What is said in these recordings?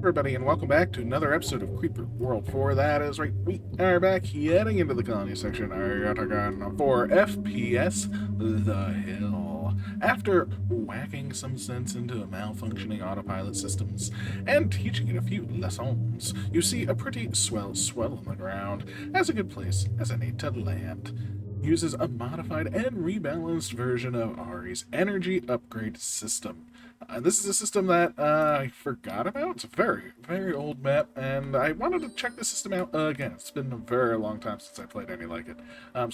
Everybody, and welcome back to another episode of Creeper World 4. That is right, we are back heading into the colony section for FPS The Hill. After whacking some sense into malfunctioning autopilot systems and teaching it a few lessons, you see a pretty swell on the ground as a good place as any to land. Uses a modified and rebalanced version of Ari's energy upgrade system. This is a system that I forgot about. It's a very, very old map, and I wanted to check the system out again. It's been a very long time since I played any like it.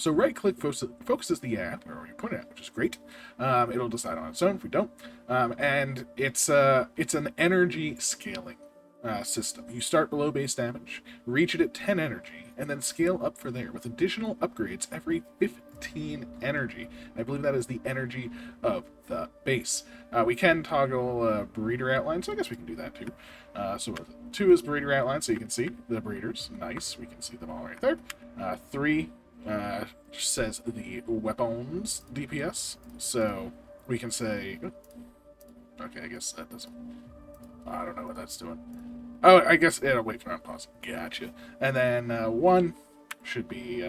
So right-click focuses the app, or you point it out, which is great. It'll decide on its own if we don't. And it's an energy scaling system. You start below base damage, reach it at 10 energy, and then scale up for there with additional upgrades every 15 energy. I believe that is the energy of the base. We can toggle breeder outline, so I guess we can do that too. So 2 is breeder outline, so you can see the breeders. Nice, we can see them all right there. 3 says the weapons DPS, so we can say... Okay, I guess that doesn't... I don't know what that's doing. Oh, I guess it'll wait for unpause. Gotcha. And then 1 should be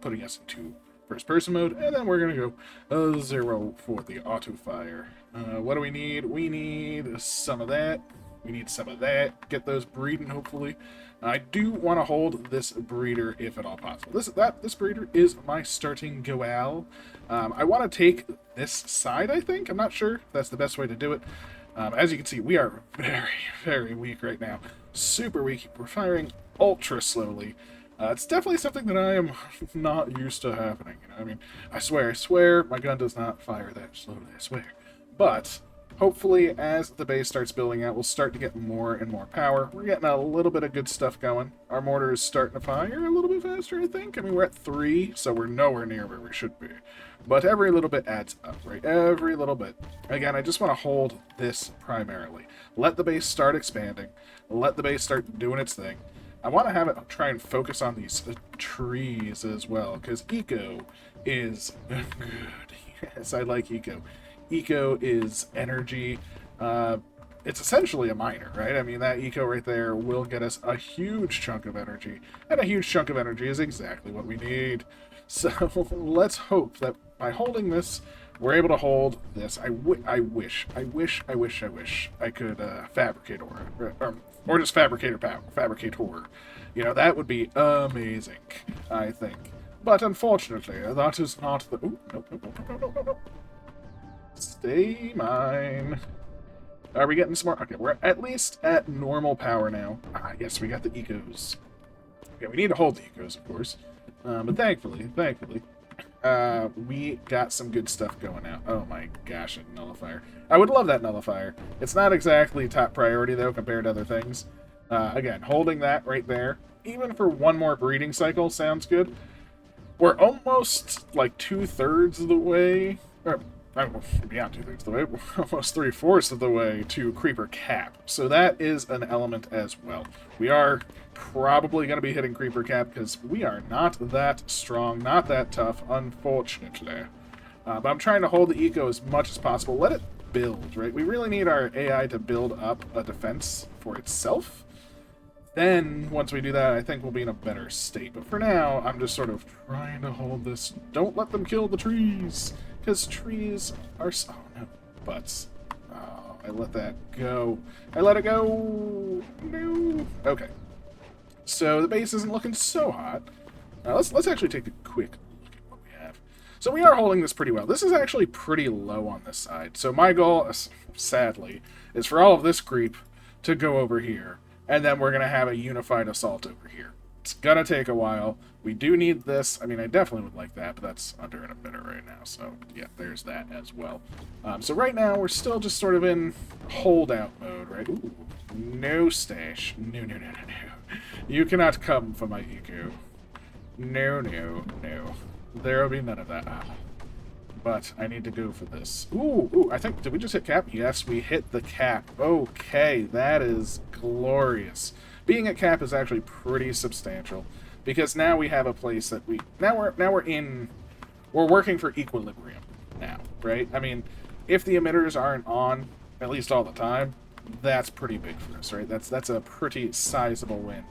putting us into first-person mode, and then we're going to go 0 for the auto-fire. What do we need? We need some of that. We need some of that. Get those breeding, hopefully. I do want to hold this breeder if at all possible. This breeder is my starting Goal. I want to take this side, I think. I'm not sure if that's the best way to do it. As you can see, we are very, very weak right now. Super weak. We're firing ultra slowly. It's definitely something that I am not used to happening. You know? I mean, I swear, my gun does not fire that slowly, I swear. But, hopefully, as the base starts building out, we'll start to get more and more power. We're getting a little bit of good stuff going. Our mortar is starting to fire a little bit faster, I think. I mean, we're at 3, so we're nowhere near where we should be. But every little bit adds up, right? Every little bit. Again, I just want to hold this primarily. Let the base start expanding. Let the base start doing its thing. I want to have it try and focus on these trees as well, because eco is good. Yes, I like eco. Eco is energy. It's essentially a miner, right? I mean, that eco right there will get us a huge chunk of energy, and a huge chunk of energy is exactly what we need. So let's hope that by holding this, we're able to hold this. I wish I could fabricate or just fabricator power, fabricator. You know, that would be amazing, I think. But unfortunately, that is not the... Ooh, nope. Stay mine. Are we getting some more? Okay, we're at least at normal power now. Yes, we got the ecos. Okay, we need to hold the ecos, of course. But thankfully, we got some good stuff going out. Oh my gosh, a nullifier. I would love that nullifier. It's not exactly top priority, though, compared to other things. Again, holding that right there, even for one more breeding cycle, sounds good. We're almost, like, 2/3 of the way, or beyond 2/3 of the way, we're almost 3/4 of the way to Creeper Cap. So that is an element as well. We are probably going to be hitting Creeper Cap because we are not that strong, not that tough, unfortunately. But I'm trying to hold the eco as much as possible. Let it build, right? We really need our AI to build up a defense for itself. Then, once we do that, I think we'll be in a better state. But for now, I'm just sort of trying to hold this. Don't let them kill the trees! Because trees are... Oh, no. Butts. Oh, I let that go. I let it go! No! Okay. So, the base isn't looking so hot. Let's actually take a quick look at what we have. So, we are holding this pretty well. This is actually pretty low on this side. So, my goal, sadly, is for all of this creep to go over here. And then we're going to have a unified assault over here. It's going to take a while. We do need this. I mean, I definitely would like that, but that's under an emitter right now. So, yeah, there's that as well. So right now, we're still just sort of in holdout mode, right? Ooh, no stash. No. You cannot come for my eco. No. There will be none of that. But I need to go for this. Ooh, I think, did we just hit cap? Yes, we hit the cap. Okay, that is glorious. Being at cap is actually pretty substantial, because now we have a place that we're working for equilibrium now, right? I mean, if the emitters aren't on, at least all the time, that's pretty big for us, right? That's a pretty sizable win.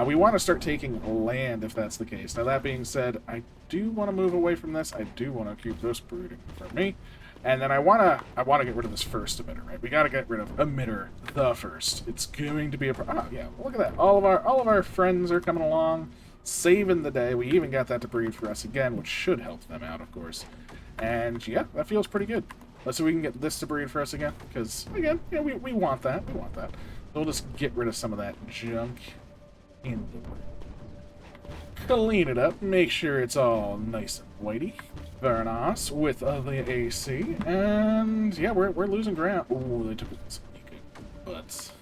We want to start taking land if that's the case. Now, that being said, I do want to move away from this. I do want to keep this brooding for me. And then I want to get rid of this first emitter, right? We got to get rid of emitter the first. It's going to be a oh, yeah, look at that. All of our friends are coming along, saving the day. We even got that to breed for us again, which should help them out, of course. And yeah, that feels pretty good. Let's see if we can get this to breed for us again, because again, yeah, we want that. We want that. So we'll just get rid of some of that junk in the way. Clean it up, make sure it's all nice and whitey. Very nice with the AC, and yeah, we're losing ground. Oh, they took it, but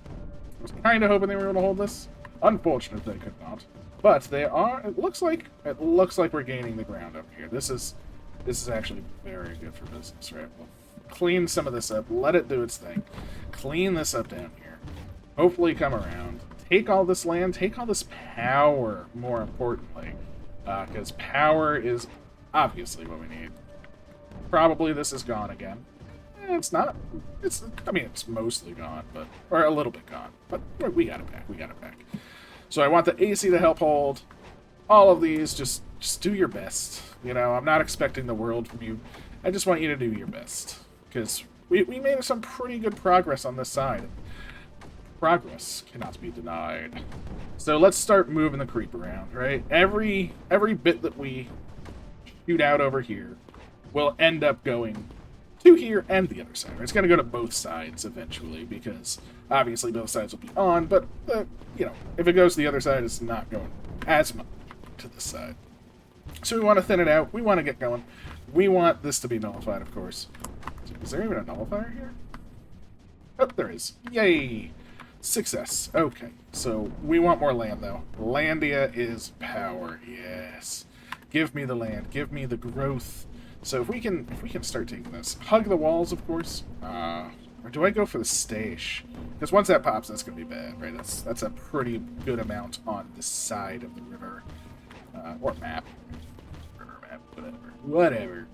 I was kind of hoping they were able to hold this. Unfortunate they could not, but they are. It looks like we're gaining the ground over here. This is actually very good for business, right? We'll clean some of this up, let it do its thing. Clean this up down here. Hopefully come around. Take all this land, take all this power, more importantly. Because power is obviously what we need. Probably this is gone again. It's not. I mean, it's mostly gone, but or a little bit gone. But we got it back. We got it back. So I want the AC to help hold. All of these, just do your best. You know, I'm not expecting the world from you. I just want you to do your best. Because we made some pretty good progress on this side. Progress cannot be denied. So let's start moving the creep around, right? Every bit that we shoot out over here will end up going to here and the other side. Right? It's going to go to both sides eventually, because obviously both sides will be on, but you know, if it goes to the other side, it's not going as much to this side. So we want to thin it out. We want to get going. We want this to be nullified, of course. Is there even a nullifier here? Oh, there is. Yay! Success. Okay, so we want more land, though. Landia is power. Yes. Give me the land. Give me the growth. So if we can start taking this, hug the walls, of course. Or do I go for the stash? Because once that pops, that's gonna be bad, right? That's a pretty good amount on the side of the river, or map. River map, whatever.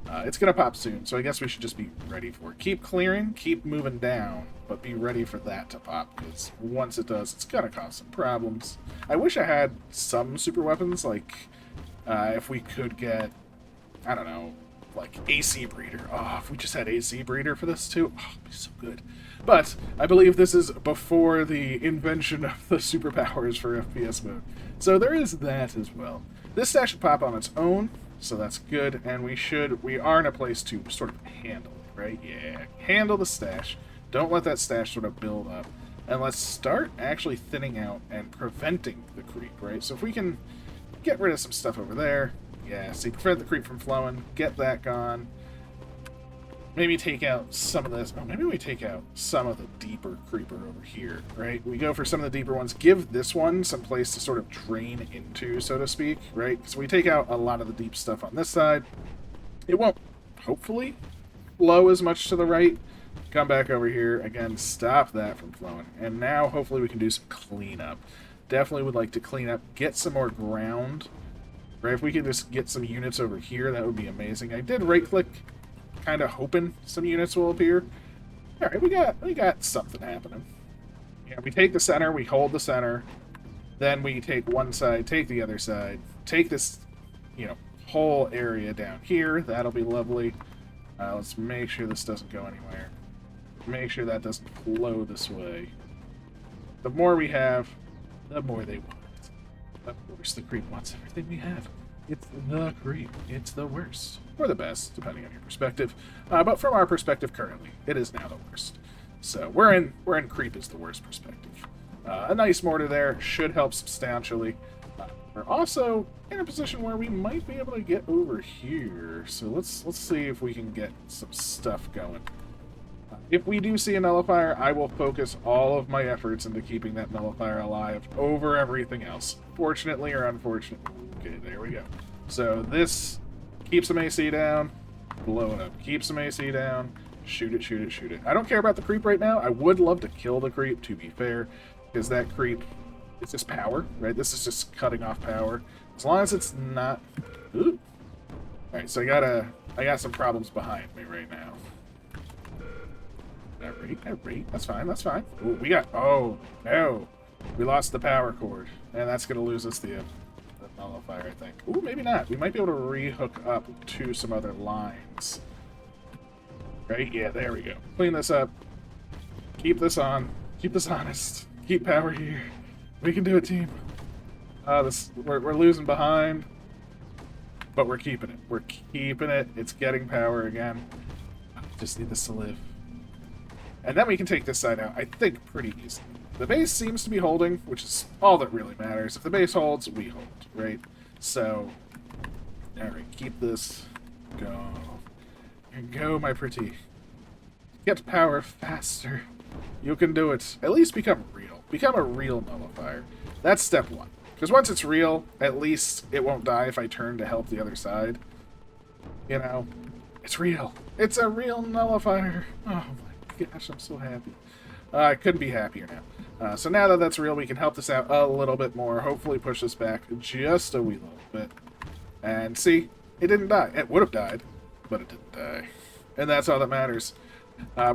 It's gonna pop soon, so I guess we should just be ready for it. Keep clearing, keep moving down, but be ready for that to pop, because once it does, it's gonna cause some problems. I wish I had some super weapons, like if we could get, I don't know, like AC breeder. Oh, if we just had AC breeder for this too, oh, it'd be so good. But I believe this is before the invention of the superpowers for FPS mode, so there is that as well. This stash should pop on its own, so that's good, and we are in a place to sort of handle it, right? Yeah, handle the stash. Don't let that stash sort of build up, and let's start actually thinning out and preventing the creep, right? So if we can get rid of some stuff over there, yeah, see, prevent the creep from flowing, get that gone. Maybe take out some of this. Oh, maybe we take out some of the deeper creeper over here, right? We go for some of the deeper ones. Give this one some place to sort of drain into, so to speak, right? So we take out a lot of the deep stuff on this side. It won't, hopefully, flow as much to the right. Come back over here. Again, stop that from flowing. And now, hopefully, we can do some cleanup. Definitely would like to clean up, get some more ground. Right? If we could just get some units over here, that would be amazing. I did right-click, kind of hoping some units will appear. All right, we got something happening. Yeah, we take the center, we hold the center, then we take one side, take the other side, take this, you know, whole area down here. That'll be lovely. Let's make sure this doesn't go anywhere. Make sure that doesn't flow this way. The more we have, the more they want. Of course, the creep wants everything we have. It's the creep. It's the worst. Or the best, depending on your perspective. But from our perspective currently, it is now the worst. So we're in creep is the worst perspective. A nice mortar there should help substantially. We're also in a position where we might be able to get over here. So let's see if we can get some stuff going. If we do see a nullifier, I will focus all of my efforts into keeping that nullifier alive over everything else. Fortunately or unfortunately. Okay, there we go. So this keeps some AC down, blow it up. Keep some AC down, shoot it, shoot it, shoot it. I don't care about the creep right now. I would love to kill the creep, to be fair, because that creep, it's just power, right? This is just cutting off power. As long as it's not... Ooh. Alright, so I got some problems behind me right now. Alright. That's fine, that's fine. Ooh, we got... Oh, no. We lost the power cord. And that's going to lose us the nullifier, I think. Ooh, maybe not. We might be able to re-hook up to some other lines. Right? Yeah, there we go. Clean this up. Keep this on. Keep this honest. Keep power here. We can do it, team. We're losing behind. But we're keeping it. We're keeping it. It's getting power again. Just need this to live. And then we can take this side out, I think, pretty easily. The base seems to be holding, which is all that really matters. If the base holds, we hold, right? So, alright, keep this. Go. Go, my pretty. Get power faster. You can do it. At least become real. Become a real nullifier. That's step one. Because once it's real, at least it won't die if I turn to help the other side. You know? It's real. It's a real nullifier. Oh my gosh, I'm so happy. I couldn't be happier now. So now that that's real, we can help this out a little bit more. Hopefully push this back just a wee little bit. And see, it didn't die. It would have died, but it didn't die. And that's all that matters.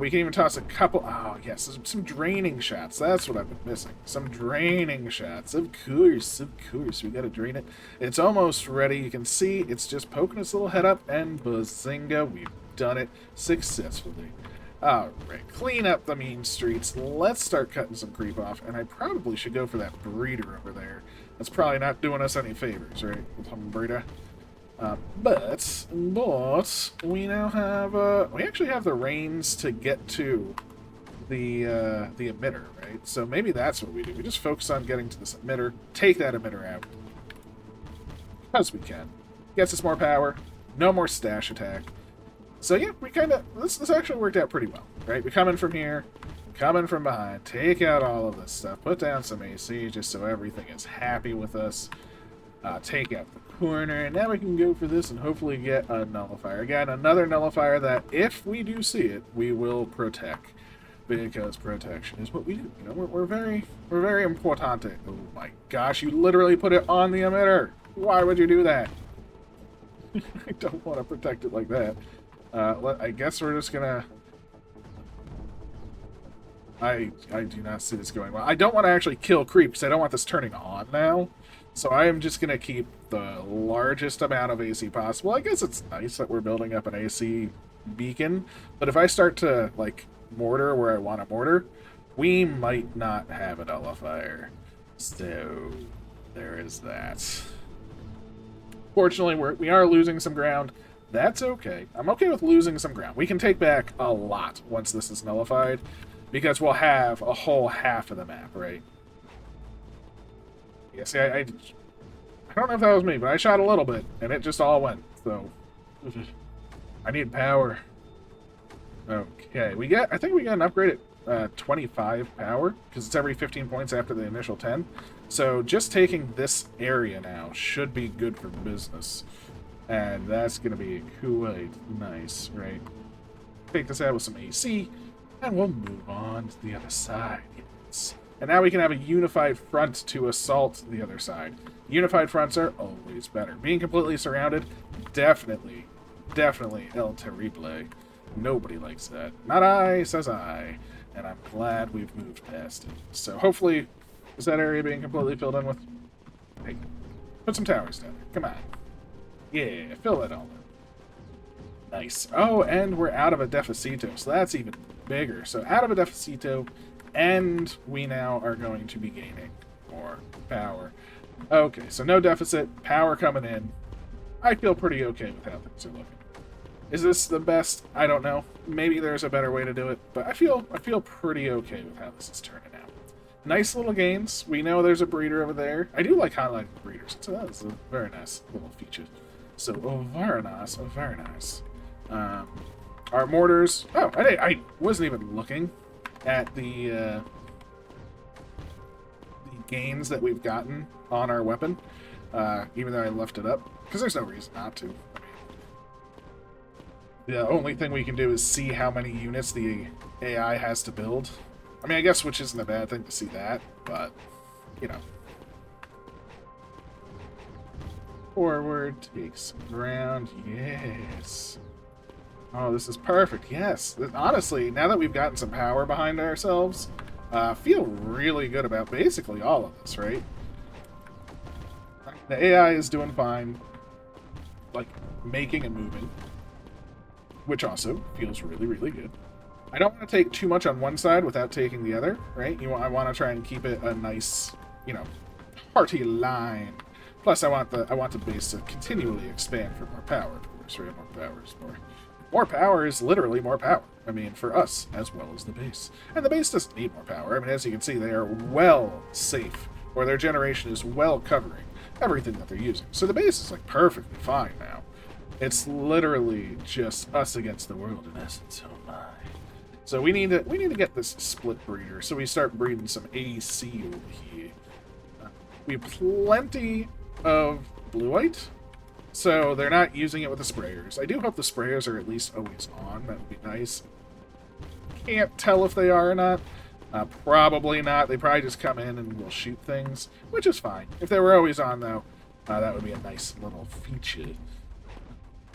We can even toss a couple... Oh, yes, some draining shots. That's what I've been missing. Some draining shots. Of course. We gotta drain it. It's almost ready. You can see it's just poking its little head up, and bazinga, we've done it successfully. Alright, clean up the mean streets. Let's start cutting some creep off, and I probably should go for that breeder over there. That's probably not doing us any favors, right? Breeder. But we now have, we actually have the reins to get to the emitter, right? So maybe that's what we do. We just focus on getting to this emitter, take that emitter out. Because we can. Gets us more power, no more stash attack. So yeah, we kind of, this actually worked out pretty well, right? We come in from here, come in from behind, take out all of this stuff, put down some AC just so everything is happy with us. Take out the corner, and now we can go for this and hopefully get a nullifier. Again, another nullifier that, if we do see it, we will protect, because protection is what we do. You know, we're very important. Oh my gosh, you literally put it on the emitter. Why would you do that? I don't want to protect it like that. I guess we're just gonna... I do not see this going well. I don't want to actually kill creep, because I don't want this turning on now. So I am just going to keep the largest amount of AC possible. I guess it's nice that we're building up an AC beacon, but if I start to, like, mortar where I want to mortar, we might not have a nullifier. So, there is that. Fortunately, we are losing some ground. That's okay. I'm okay with losing some ground. We can take back a lot once this is nullified, because we'll have a whole half of the map, right? Yeah, see, I don't know if that was me, but I shot a little bit, and it just all went, so... I need power. Okay, I think we got an upgrade at 25 power, because it's every 15 points after the initial 10. So just taking this area now should be good for business. And that's going to be quite nice, right? Take this out with some AC, and we'll move on to the other side. Yes. And now we can have a unified front to assault the other side. Unified fronts are always better. Being completely surrounded, definitely El Terrible. Nobody likes that. Not I, says I. And I'm glad we've moved past it. So hopefully, is that area being completely filled in with? Hey, put some towers down there. Come on. Yeah, fill it all in. Nice. Oh, and we're out of a deficito, so that's even bigger. So out of a deficito, and we now are going to be gaining more power. Okay, so no deficit, power coming in. I feel pretty okay with how things are looking. Is this the best? I don't know. Maybe there's a better way to do it, but I feel pretty okay with how this is turning out. Nice little gains. We know there's a breeder over there. I do like highlighting breeders, so that's a very nice little feature. So, very nice, very nice. Our mortars... Oh, I wasn't even looking at the gains that we've gotten on our weapon, even though I left it up, because there's no reason not to. The only thing we can do is see how many units the AI has to build. I mean, I guess which isn't a bad thing to see that, but, you know. Forward, take some ground, yes. Oh, this is perfect. Yes. Honestly, now that we've gotten some power behind ourselves, feel really good about basically all of this, right? The AI is doing fine, like making and moving, which also feels really, really good. I don't want to take too much on one side without taking the other, right? I want to try and keep it a nice, hearty line. Plus, I want the base to continually expand for more power, of course, right? More power is literally more power. I mean, for us as well as the base, and the base doesn't need more power. I mean, as you can see, they are well safe, or their generation is well covering everything that they're using. So the base is like perfectly fine now. It's literally just us against the world in essence. Oh my. So we need to get this split breeder. So we start breeding some AC over here. We have plenty of blue white, so they're not using it with the sprayers. I do hope the sprayers are at least always on. That would be nice. Can't tell if they are or not. Probably not. They probably just come in and will shoot things, which is fine. If they were always on, though, that would be a nice little feature.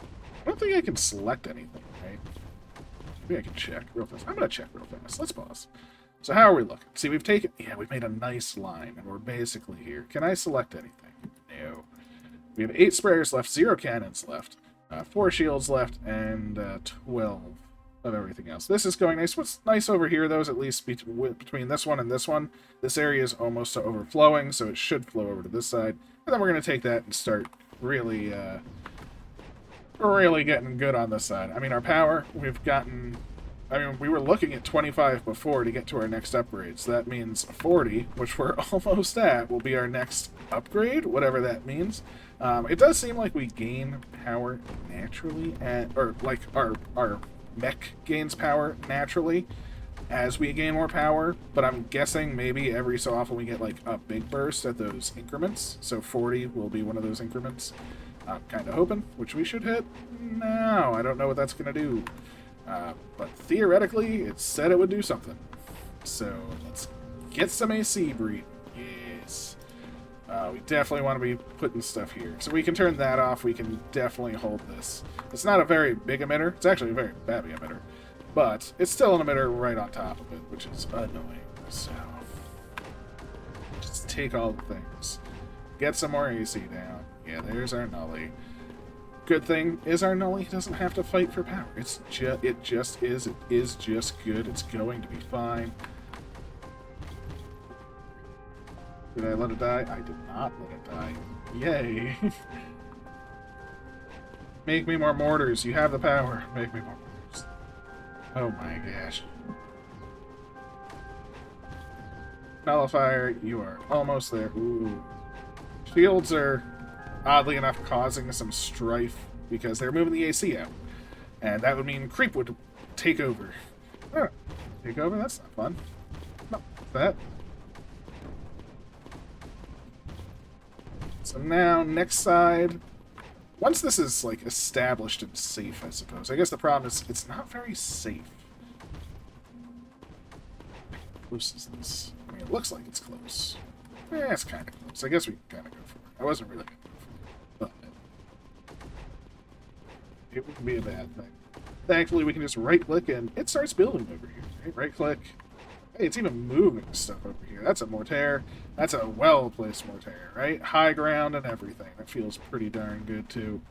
I don't think I can select anything, right? Maybe I can check real fast. I'm going to check real fast. Let's pause. So how are we looking? See, we've made a nice line, and we're basically here. Can I select anything? No. We have 8 sprayers left, 0 cannons left, 4 shields left, and 12 of everything else. This is going nice. What's nice over here, though, is at least between this one and this one, this area is almost to overflowing, so it should flow over to this side. And then we're going to take that and start really getting good on this side. I mean, our power, we've gotten... I mean, we were looking at 25 before to get to our next upgrade, so that means 40, which we're almost at, will be our next upgrade, whatever that means. It does seem like we gain power naturally, or like our mech gains power naturally as we gain more power, but I'm guessing maybe every so often we get like a big burst at those increments, so 40 will be one of those increments. I'm kind of hoping, which we should hit. No, I don't know what that's going to do. But theoretically, it said it would do something. So let's get some AC breed. Yes. We definitely want to be putting stuff here. So we can turn that off. We can definitely hold this. It's not a very big emitter. It's actually a very bad emitter. But it's still an emitter right on top of it, which is annoying. So just take all the things. Get some more AC down. Yeah, there's our Nully. Good thing is our Nully doesn't have to fight for power. It just is. It is just good. It's going to be fine. Did I let it die? I did not let it die. Yay. Make me more mortars. You have the power. Make me more mortars. Oh my gosh. Nullifier, you are almost there. Ooh. Shields are, oddly enough, causing some strife because they're moving the AC out. And that would mean creep would take over. Oh, take over? That's not fun. No, that. So now, next side. Once this is, like, established and safe, I suppose. I guess the problem is it's not very safe. How close is this? I mean, it looks like it's close. Yeah, it's kind of close. I guess we can kind of go for it. I wasn't really going to go for it, but it wouldn't be a bad thing. Thankfully, we can just right-click and it starts building over here. Right? Right-click. Hey, it's even moving stuff over here. That's a mortar. That's a well-placed mortar, right? High ground and everything. That feels pretty darn good, too.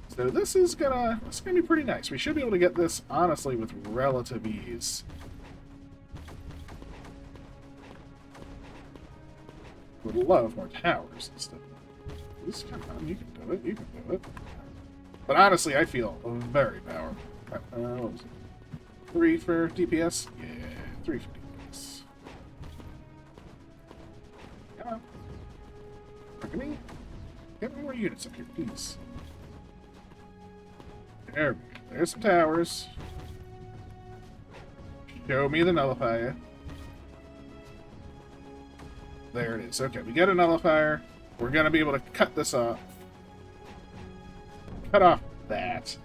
So this is gonna be pretty nice. We should be able to get this, honestly, with relative ease. Would love more towers and stuff. This, come on, you can do it. You can do it. But honestly, I feel very powerful. What was it? 3 for DPS? Yeah, 3 for DPS. Come on. Look at me. Get me more units up here, please. There we go. There's some towers. Show me the nullifier. There it is. Okay, we get a nullifier. We're going to be able to cut this off. Cut off that.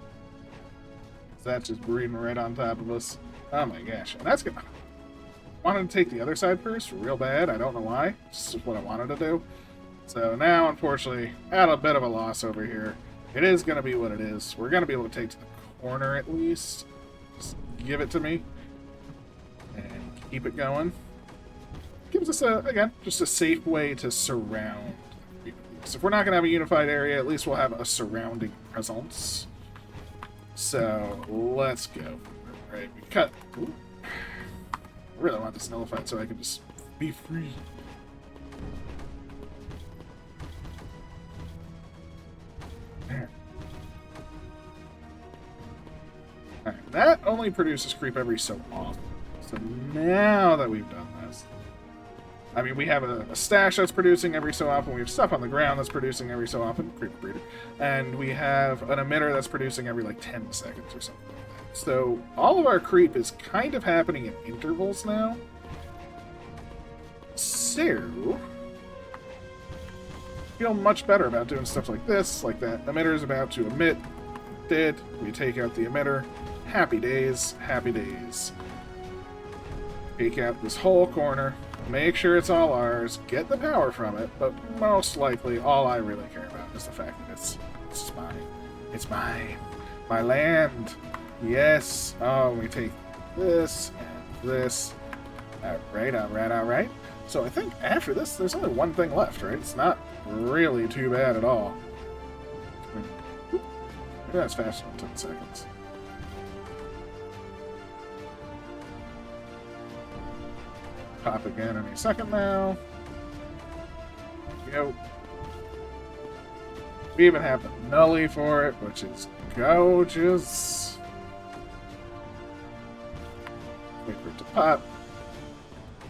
That's just breathing right on top of us. Oh my gosh. And that's gonna... Wanted to take the other side first, real bad. I don't know why. It's just what I wanted to do. So now, unfortunately, at a bit of a loss over here. It is going to be what it is. We're going to be able to take to the corner at least. Just give it to me. And keep it going. Gives us, again, just a safe way to surround. So if we're not going to have a unified area, at least we'll have a surrounding presence. So, let's go. Right, we cut. Ooh. I really want this nullified so I can just be free. There. Alright, that only produces creep every so often. So now that we've done this, I mean, we have a stash that's producing every so often. We have stuff on the ground that's producing every so often. Creeper breeder. And we have an emitter that's producing every, like, 10 seconds or something like that. So all of our creep is kind of happening in intervals now. So feel much better about doing stuff like this, like that emitter is about to emit. Did. We take out the emitter. Happy days. Happy days. Take out this whole corner. Make sure it's all ours. Get the power from it. But most likely, all I really care about is the fact that it's mine. It's mine. My land. Yes. Oh, we take this and this. Alright, alright, alright. So I think after this, there's only one thing left, right? It's not really too bad at all. Maybe that's faster than 10 seconds. Pop again any second now. Go. We even have the nully for it, which is gorgeous. Wait for it to pop.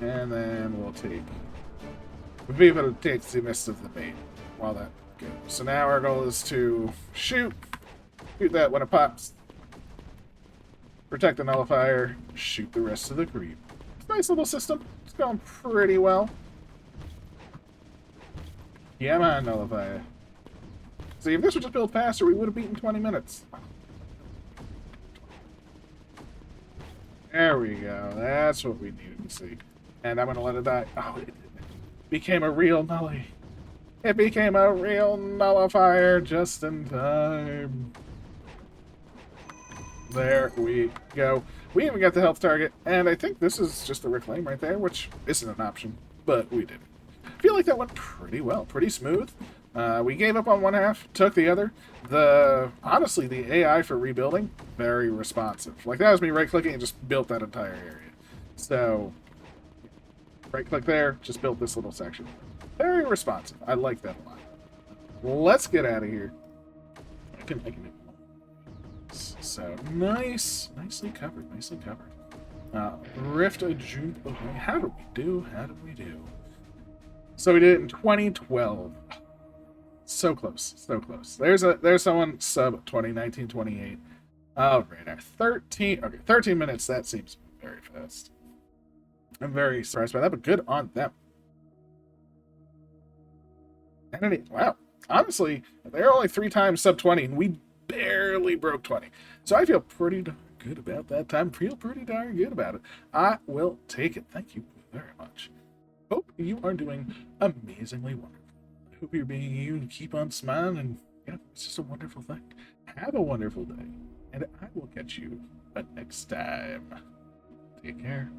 And then we'll be able to take the rest of the bait while that goes. So now our goal is to shoot that when it pops, protect the nullifier, shoot the rest of the creep. It's a nice little system. It's going pretty well. Yeah, man, nullifier. See, if this would just build faster, we would have beaten 20 minutes. There we go. That's what we needed to see. And I'm going to let it die. Oh, it became a real nully. It became a real nullifier just in time. There we go. We even got the health target, and I think this is just a reclaim right there, which isn't an option, but we did it. I feel like that went pretty well, pretty smooth. We gave up on one half, took the other. Honestly, the AI for rebuilding, very responsive. Like, that was me right-clicking and just built that entire area. So, right-click there, just built this little section. Very responsive. I like that a lot. Let's get out of here. I can make it. So, nicely covered, nicely covered. Rift a June. Okay, how did we do? How did we do? So we did it in 2012. So close, so close. There's someone sub 2019-28. Oh, right, 13 minutes. That seems very fast. I'm very surprised by that, but good on them. And wow, honestly, they're only 3 times sub 20, and we barely broke 20. So I feel pretty darn good about that time. Feel pretty darn good about it. I will take it. Thank you very much. Hope you are doing amazingly wonderful. I hope you're being you and keep on smiling, and yeah, it's just a wonderful thing. Have a wonderful day, and I will catch you next time. Take care.